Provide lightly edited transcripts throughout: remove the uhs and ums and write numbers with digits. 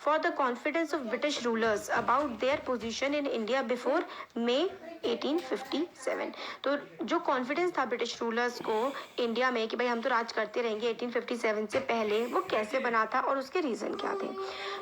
for the confidence of British rulers about their position in India before May 1857। तो जो confidence था British rulers को India में कि भाई हम तो राज करते रहेंगे 1857 से पहले, वो कैसे बना था और उसके रीजन क्या थे।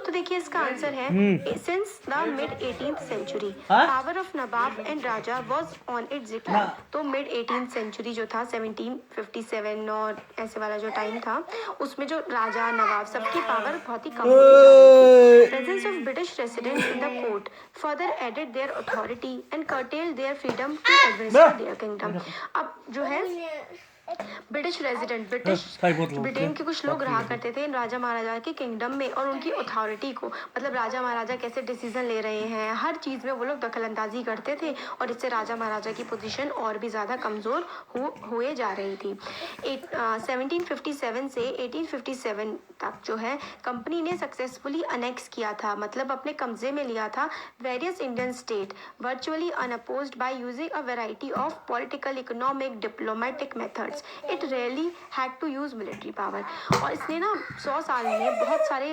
तो देखिए इसका आंसर है since the mid 18th century power of nawab and raja was on its decline. तो मिड 18th सेंचुरी जो था 1757 और ऐसे वाला जो टाइम था, उसमें जो राजा नवाब सबकी पावर बहुत ही कम होती जा रही थी। Presence of British residents in the court further added their authority and curtailed their freedom to administer their kingdom. अब जो है ब्रिटिश रेजिडेंट ब्रिटेन के कुछ लोग रहा करते थे इन राजा महाराजा के किंगडम में, और उनकी अथॉरिटी को, मतलब राजा महाराजा कैसे डिसीजन ले रहे हैं, हर चीज़ में वो लोग दखल अंदाजी करते थे, और इससे राजा महाराजा की पोजीशन और भी ज़्यादा कमज़ोर हुए जा रही थी। 1757 से 1857 तक जो है कंपनी ने सक्सेसफुली अनेक्स किया था, मतलब अपने कब्जे में लिया था various Indian state virtually unopposed by using a variety of political, economic, diplomatic methods. It really had to use military power. और इसने ना 100 साल में बहुत सारे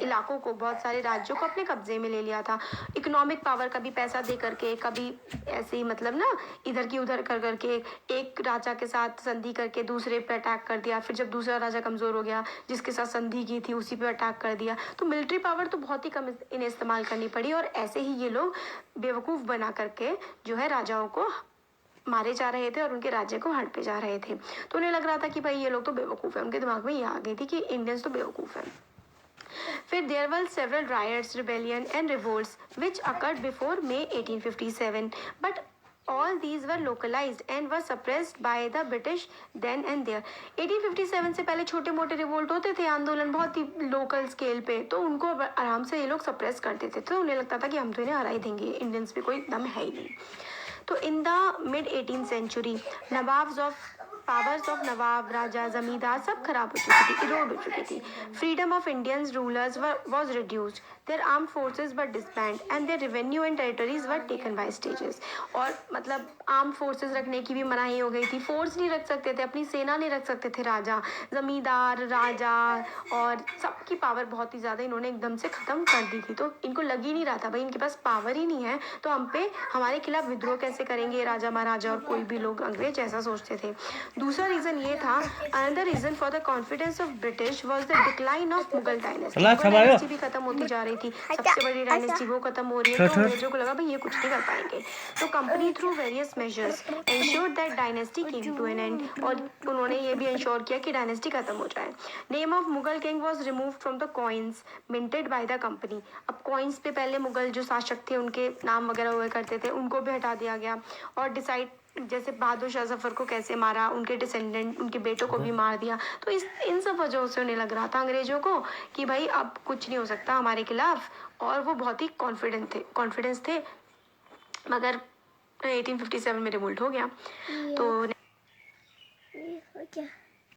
इलाकों को, बहुत सारे राज्यों को अपने कब्जे में ले लिया था। इकोनॉमिक पावर, कभी पैसा दे करके, कभी ऐसे ही मतलब ना इधर की उधर कर करके, एक राजा के साथ संधि करके दूसरे पे अटैक कर दिया, फिर जब दूसरा राजा कमज़ोर हो गया जिसके साथ संधि की थी उसी पे अटैक कर दिया। तो मिलिट्री पावर तो बहुत ही कम इन्हें इस्तेमाल करनी पड़ी, और ऐसे ही ये लोग बेवकूफ़ बना करके जो है राजाओं को मारे जा रहे थे और उनके राज्य को हट पे जा रहे थे। तो उन्हें लग रहा था कि भाई ये लोग तो बेवकूफ़ है, उनके दिमाग में ये आ गई थी कि इंडियंस तो बेवकूफ़ है। फिर there were several riots, rebellion and revolts which occurred before May 1857, but all these were localized and were suppressed by the British then and there। 1857 से पहले छोटे मोटे रिवोल्ट होते थे, आंदोलन बहुत ही लोकल स्केल पे, तो उनको आराम से ये लोग सप्रेस करते थे। तो उन्हें लगता था कि हम तो इन्हें हरा ही देंगे, इंडियंस पे कोई दम है ही नहीं। तो in the mid 18th century powers of नवाब, राजा, जमींदार सब खराब हो चुकी थी, इरोड हो चुकी थी। Freedom of Indians rulers was reduced, their arm forces were disband and their revenue and territories were taken by stages. और मतलब आर्म फोर्सेस रखने की भी मनाही हो गई थी, फोर्स नहीं रख सकते थे, अपनी सेना नहीं रख सकते थे राजा, जमींदार, राजा, और सबकी पावर बहुत ही ज़्यादा इन्होंने एकदम से ख़त्म कर दी थी। तो इनको लग ही नहीं रहा था भाई इनके पास पावर ही नहीं है, तो हम पे हमारे खिलाफ विद्रोह कैसे करेंगे राजा महाराजा और कोई भी लोग अंग्रेज, ऐसा सोचते थे। दूसरा रीजन ये था, another reason for the confidence of British was the decline of Mughal dynasty. Mughal dynasty भी खत्म होती जा रही थी, सबसे बड़ी डायनेस्टी वो खत्म हो रही है, तो अंग्रेजों को लगा भाई ये कुछ नहीं कर पाएंगे। तो company through various measures ensured that dynasty came to an end, और उन्होंने ये भी इंश्योर किया कि डायनेस्टी खत्म हो जाए। Name of Mughal king was removed from the coins minted by the company. अब कॉइन्स पे पहले मुगल जो शासक थे उनके नाम वगैरह हुए करते थे, उनको भी हटा दिया गया। और डिसाइड, जैसे बहादुर शाह जफर को कैसे मारा, उनके डिसेंडेंट, उनके बेटों को भी मार दिया। तो इन सब वजहों से उन्हें लग रहा था अंग्रेजों को कि भाई अब कुछ नहीं हो सकता हमारे खिलाफ, और वो बहुत ही कॉन्फिडेंस थे। मगर 1857 में रिवोल्ट हो गया। तो